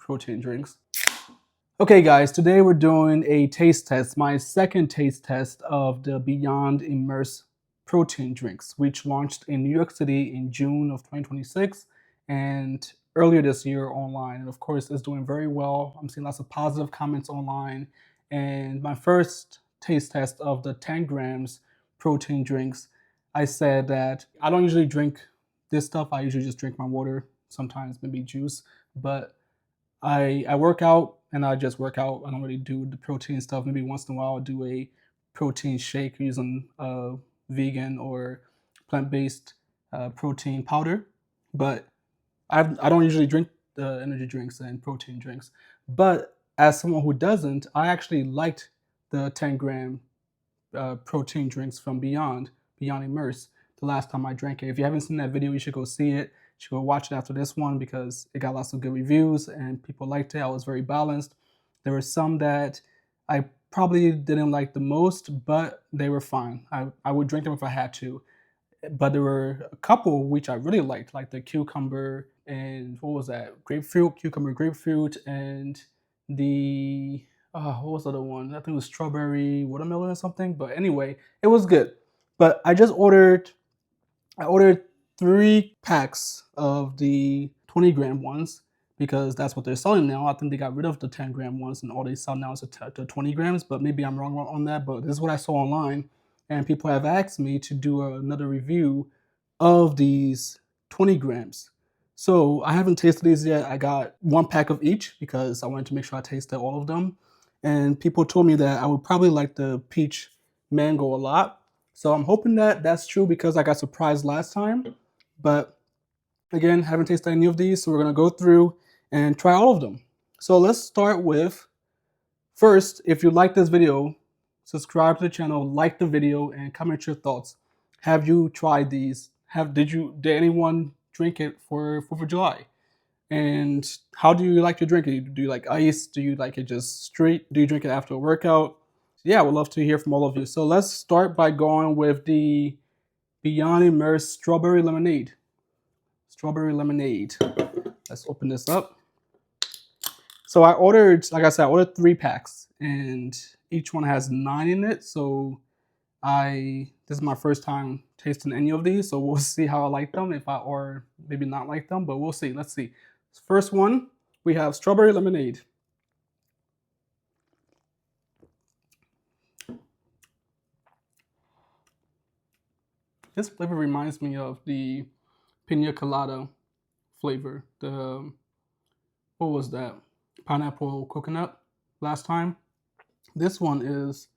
protein drinks. Okay guys, today we're doing a taste test, my second taste test of the Beyond Immerse protein drinks, which launched in New York City in June of 2026 and earlier this year online. And of course, it's doing very well. I'm seeing lots of positive comments online. And my first taste test of the 10 grams protein drinks, I said that I don't usually drink this stuff. I usually just drink my water, sometimes maybe juice, but I work out and I just work out. I don't really do the protein stuff. Maybe once in a while I'll do a protein shake using vegan or plant-based protein powder. But I don't usually drink the energy drinks and protein drinks. But as someone who doesn't, I actually liked the 10-gram protein drinks from Beyond Immerse the last time I drank it. If you haven't seen that video, you should go see it. You should go watch it after this one because it got lots of good reviews and people liked it. I was very balanced. There were some that I probably didn't like the most, but they were fine. I would drink them if I had to. But there were a couple which I really liked, like the cucumber and what was that? Cucumber grapefruit, and the what was the other one? I think it was strawberry watermelon or something. But anyway, it was good. But I ordered 3 packs of the 20-gram ones because that's what they're selling now. I think they got rid of the 10-gram ones and all they sell now is the 20 grams, but maybe I'm wrong on that. But this is what I saw online, and people have asked me to do another review of these 20 grams. So I haven't tasted these yet. I got 1 pack of each because I wanted to make sure I tasted all of them. And people told me that I would probably like the peach mango a lot. So I'm hoping that that's true because I got surprised last time. But again, haven't tasted any of these, so we're gonna go through and try all of them. So let's start with, first, if you like this video, subscribe to the channel, like the video, and comment your thoughts. Have you tried these? Did anyone drink it for 4th of July? And how do you like to drink it? Do you like ice? Do you like it just straight? Do you drink it after a workout? Yeah, I would love to hear from all of you. So let's start by going with the Beyond Immerse Strawberry Lemonade. Strawberry Lemonade. Let's open this up. So I ordered, like I said, I ordered 3 packs and each one has 9 in it. So this is my first time tasting any of these. So we'll see how I like them, or maybe not like them, but we'll see. Let's see. First one, we have Strawberry Lemonade. This flavor reminds me of the Pina Colada flavor. What was that? Pineapple coconut last time. This one is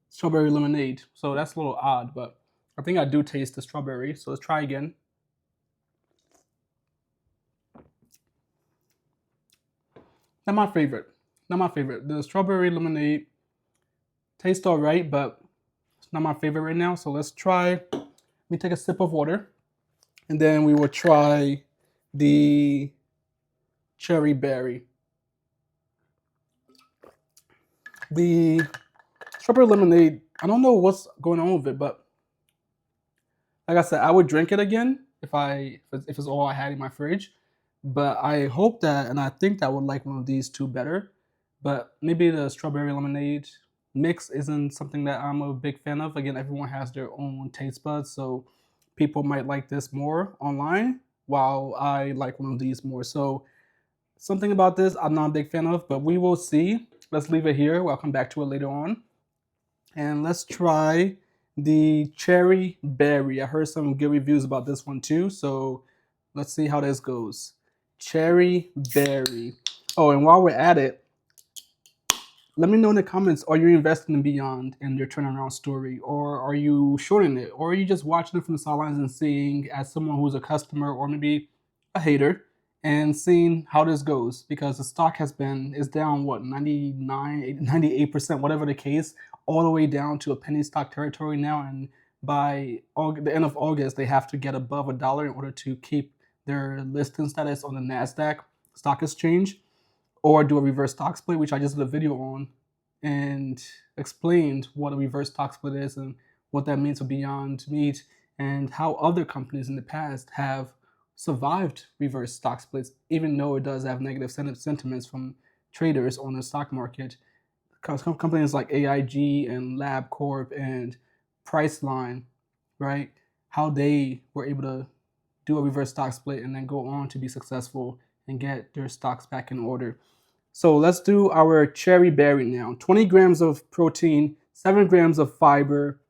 strawberry lemonade. So that's a little odd, but I think I do taste the strawberry. So let's try again. Not my favorite. Not my favorite. The strawberry lemonade tastes all right, but it's not my favorite right now. So let's try. Let me take a sip of water, and then we will try the cherry berry. The strawberry lemonade, I don't know what's going on with it, but like I said, I would drink it again if it's all I had in my fridge. But I hope that, and I think that I would like one of these 2 better. But maybe the strawberry lemonade mix isn't something that I'm a big fan of. Again, everyone has their own taste buds, so people might like this more online, while I like one of these more. So something about this I'm not a big fan of, but we will see. Let's leave it here. I'll come back to it later on. And let's try the cherry berry. I heard some good reviews about this one too, so let's see how this goes. Cherry berry. Oh, and while we're at it, let me know in the comments, are you investing in Beyond and their turnaround story? Or are you shorting it? Or are you just watching it from the sidelines and seeing, as someone who's a customer or maybe a hater, and seeing how this goes? Because the stock is down, what, 99, 98%, whatever the case, all the way down to a penny stock territory now. And by the end of August, they have to get above $1 in order to keep their listing status on the NASDAQ stock exchange, or do a reverse stock split, which I just did a video on and explained what a reverse stock split is and what that means for Beyond Meat, and how other companies in the past have survived reverse stock splits, even though it does have negative sentiments from traders on the stock market. Companies like AIG and LabCorp and Priceline, right? How they were able to do a reverse stock split and then go on to be successful and get their stocks back in order. So let's do our cherry berry now. 20 grams of protein, 7 grams of fiber,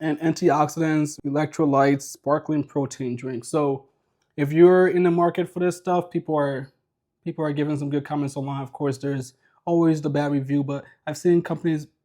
and antioxidants, electrolytes, sparkling protein drink. So if you're in the market for this stuff, people are giving some good comments online. Of course, there's always the bad review, but I've seen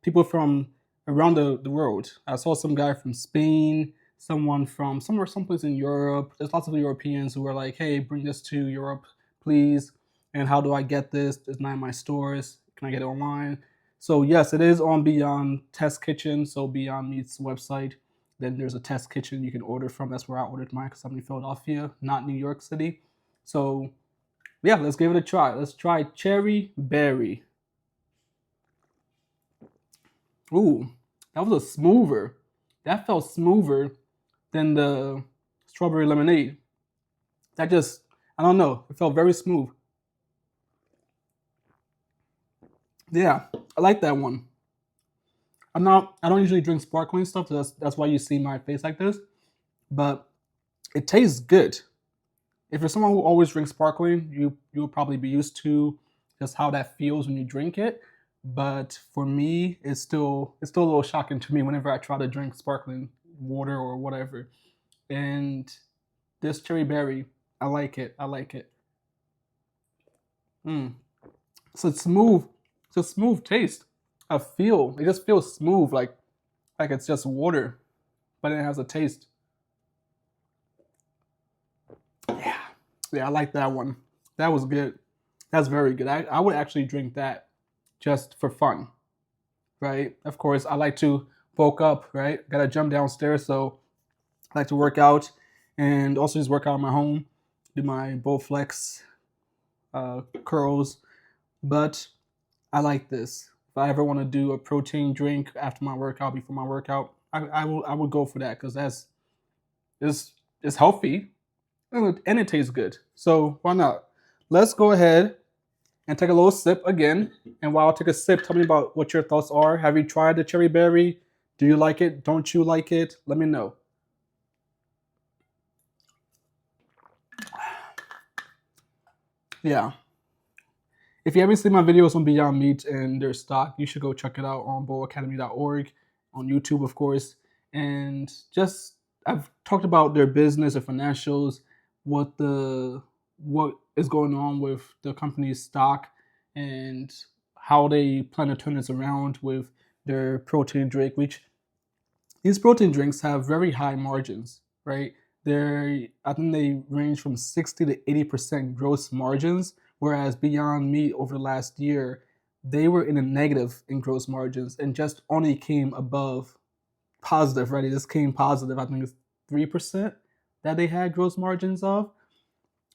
people from around the world. I saw some guy from Spain, someone from someplace in Europe. There's lots of Europeans who are like, hey, bring this to Europe, please. And how do I get this? It's not in my stores. Can I get it online? So yes, it is on Beyond Test Kitchen, so Beyond Meat's website. Then there's a test kitchen you can order from. That's where I ordered mine because I'm in Philadelphia, not New York City. So yeah, let's give it a try. Let's try cherry berry. Ooh, that was a smoother. That felt smoother than the strawberry lemonade. I don't know. It felt very smooth. Yeah, I like that one. I don't usually drink sparkling stuff, so that's why you see my face like this. But it tastes good. If you're someone who always drinks sparkling, you'll probably be used to just how that feels when you drink it. But for me, it's still a little shocking to me whenever I try to drink sparkling water or whatever. And this cherry berry, I like it. I like it. Mm. So it's smooth. It's a smooth taste. It just feels smooth, like it's just water, but it has a taste. Yeah, yeah, I like that one. That was good. That's very good. I would actually drink that just for fun, right? Of course, I like to bulk up, right? Gotta jump downstairs, so I like to work out and also just work out in my home, do my Bowflex curls. But I like this. If I ever want to do a protein drink after my workout, before my workout, I would go for that because it's healthy and it tastes good. So why not? Let's go ahead and take a little sip again. And while I take a sip, tell me about what your thoughts are. Have you tried the cherry berry? Do you like it? Don't you like it? Let me know. Yeah. If you haven't seen my videos on Beyond Meat and their stock, you should go check it out on bowacademy.org, on YouTube, of course. And just I've talked about their business, their financials, what is going on with the company's stock, and how they plan to turn this around with their protein drink, which these protein drinks have very high margins, right? I think they range from 60 to 80% gross margins, whereas Beyond Meat over the last year, they were in a negative in gross margins and just only came above positive, right? It just came positive. I think it's 3% that they had gross margins of,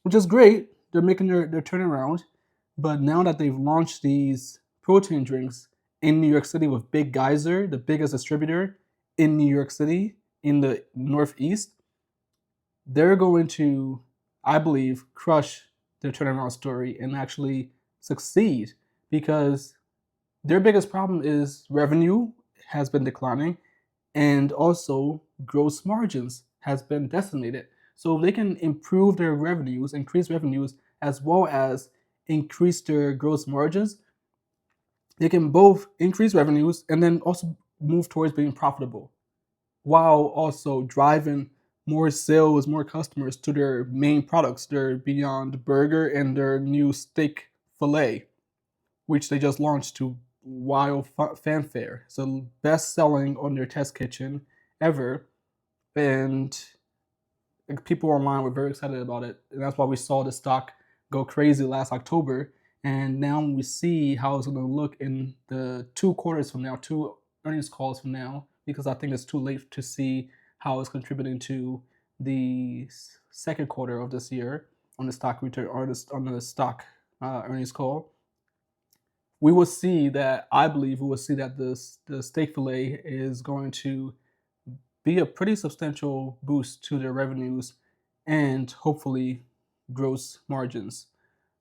which is great. They're making their turnaround. But now that they've launched these protein drinks in New York City with Big Geyser, the biggest distributor in New York City, in the Northeast, they're going to, I believe, crush their turnaround story and actually succeed because their biggest problem is revenue has been declining and also gross margins has been decimated. So if they can improve their revenues, increase revenues, as well as increase their gross margins, they can both increase revenues and then also move towards being profitable while also driving more sales, more customers to their main products, their Beyond Burger and their new steak fillet, which they just launched to wild fanfare. It's the best selling on their test kitchen ever. And people online were very excited about it. And that's why we saw the stock go crazy last October. And now we see how it's going to look in the 2 quarters from now, 2 earnings calls from now, because I think it's too late to see how it's contributing to the second quarter of this year on the stock return or on the stock earnings call. We will see that, I believe we will see that the steak fillet is going to be a pretty substantial boost to their revenues and hopefully gross margins.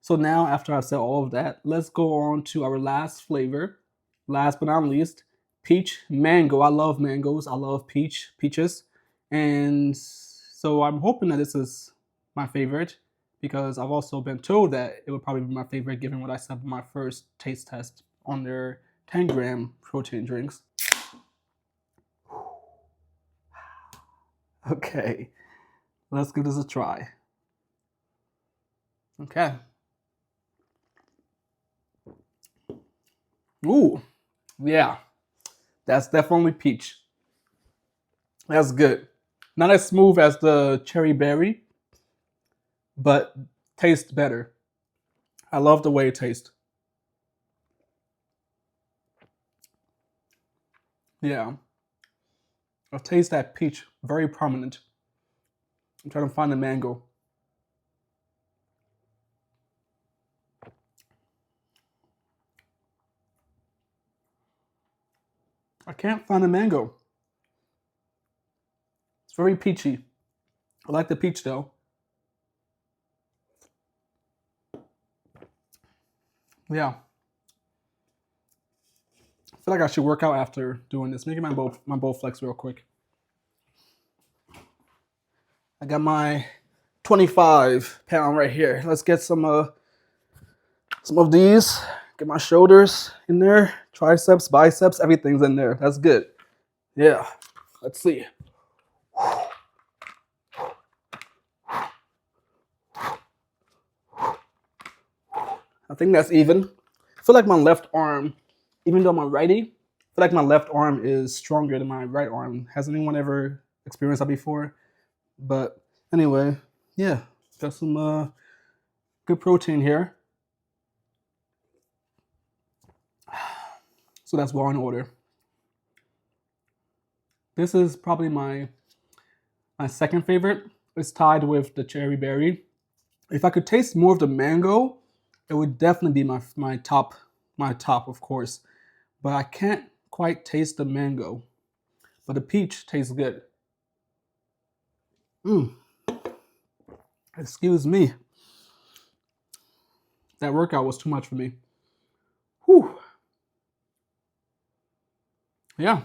So now, after I've said all of that, let's go on to our last flavor. Last but not least, peach mango. I love mangoes. I love peaches. And so I'm hoping that this is my favorite, because I've also been told that it would probably be my favorite given what I said in my first taste test on their 10-gram protein drinks. Okay, let's give this a try. Okay. Ooh, yeah, that's definitely peach. That's good. Not as smooth as the cherry berry, but tastes better. I love the way it tastes. Yeah, I taste that peach very prominent. I'm trying to find the mango. I can't find the mango. It's very peachy. I like the peach though. Yeah. I feel like I should work out after doing this. Making my bow flex real quick. I got my 25-pound right here. Let's get some of these. Get my shoulders in there, triceps, biceps, everything's in there. That's good. Yeah. Let's see. I think that's even. I feel like my left arm, even though I'm a righty, I feel like my left arm is stronger than my right arm. Has anyone ever experienced that before? But anyway, yeah, got some good protein here. So that's well in order. This is probably my second favorite. It's tied with the cherry berry. If I could taste more of the mango, it would definitely be my top, of course. But I can't quite taste the mango. But the peach tastes good. Excuse me. That workout was too much for me. Whew. Yeah.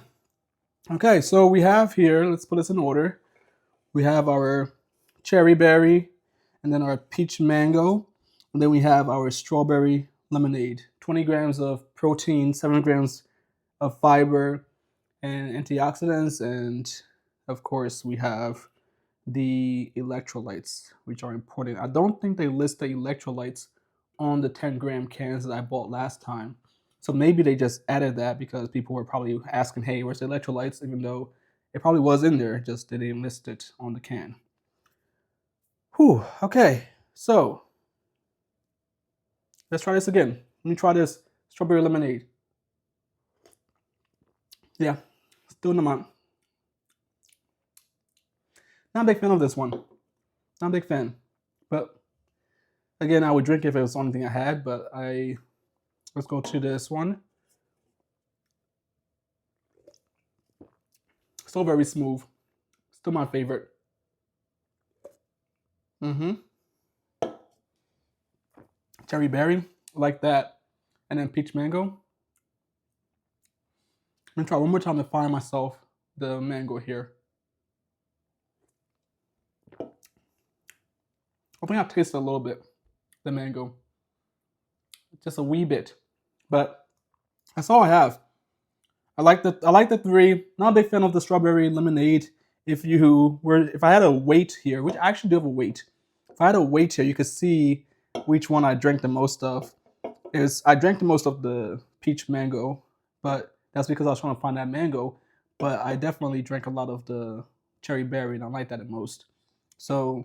Okay, so we have here, let's put this in order. We have our cherry berry, and then our peach mango, and then we have our strawberry lemonade. 20 grams of protein, 7 grams of fiber and antioxidants, and of course we have the electrolytes, which are important. I don't think they list the electrolytes on the 10-gram cans that I bought last time. So maybe they just added that because people were probably asking, hey, where's the electrolytes? Even though it probably was in there, just they didn't list it on the can. Whew, okay. So let's try this again. Let me try this strawberry lemonade. Yeah, still in the mind. Not a big fan of this one. Not a big fan. But again, I would drink if it was the only thing I had, but let's go to this one. Still very smooth. Still my favorite. Cherry berry, like that. And then peach mango. I'm gonna try one more time to find myself the mango here. I think I've tasted a little bit, the mango. Just a wee bit. But that's all I have. I like the three. Not a big fan of the strawberry lemonade. If I had a weight here, which I actually do have a weight. If I had a weight here, you could see which one I drank the most of. I drank the most of the peach mango, but that's because I was trying to find that mango. But I definitely drank a lot of the cherry berry, and I like that the most. So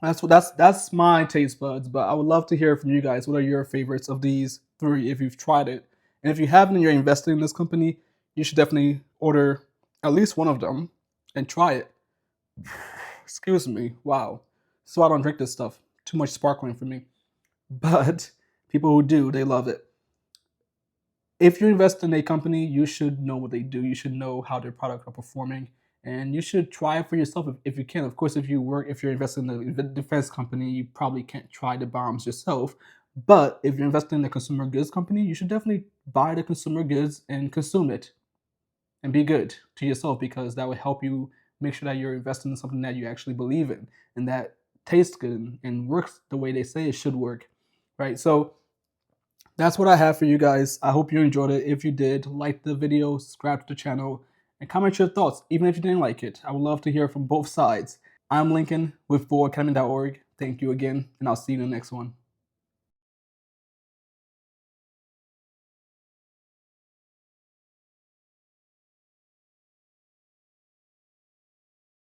that's my taste buds. But I would love to hear from you guys. What are your favorites of these three if you've tried it? And if you haven't and you're investing in this company, you should definitely order at least one of them and try it. Excuse me. Wow. So I don't drink this stuff. Too much sparkling for me. But people who do, they love it. If you invest in a company, you should know what they do. You should know how their products are performing. and you should try it for yourself if you can. Of course, if you're investing in a defense company, you probably can't try the bombs yourself. But if you're investing in a consumer goods company, you should definitely buy the consumer goods and consume it and be good to yourself, because that will help you make sure that you're investing in something that you actually believe in and that tastes good and works the way they say it should work, right? So that's what I have for you guys. I hope you enjoyed it. If you did, like the video, subscribe to the channel, and comment your thoughts, even if you didn't like it. I would love to hear from both sides. I'm Lincoln with 4academy.org. Thank you again, and I'll see you in the next one.